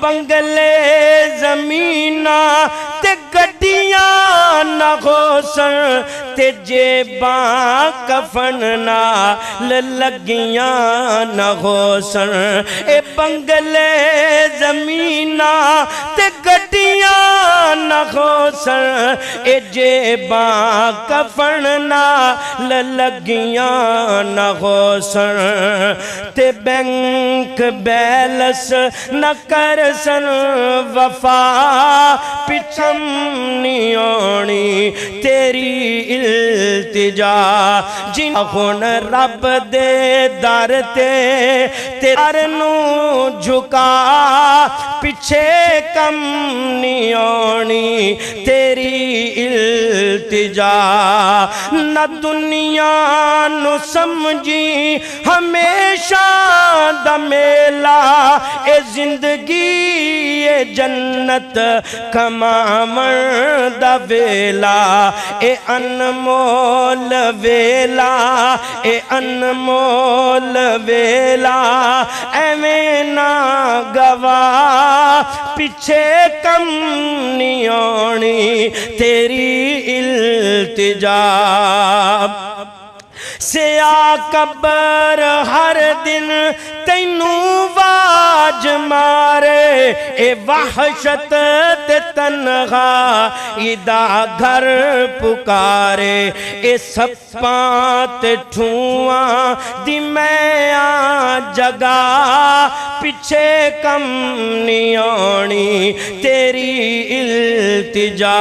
बंगले ज़मीना ते गड्डियां न होसन ते जेबां कफन नाल लगियां न होसन। ए बंगले ज़मीना ते गड्डियां न होसन ए जेबां कफन नाल लगियां न होसन। ते बैंक बैलेंस न करसन वफा पिछम नहीं आनी तेरी इल्तिजा। जिन हुन रब दे दर ते दर नू झुका पिछे कम नहीं आनी तेरी इल्तिजा। न दुनिया नू समझी हमेशा दा मेला ए जिंदगी ए जन्नत कमावन दा वेला ए अनमोल वेला ए अनमोल वेला एवें ना गवा पिछे कम नहीं आनी तेरी इल्तिजा। से आ कबर हर दिन तैनू वाज मारे ए वहशत ते तन्हाई दा घर पुकारे ए सप्पां ते ठूआं दी मैं जगा पिछे कम नहीं आनी तेरी इल्तिजा।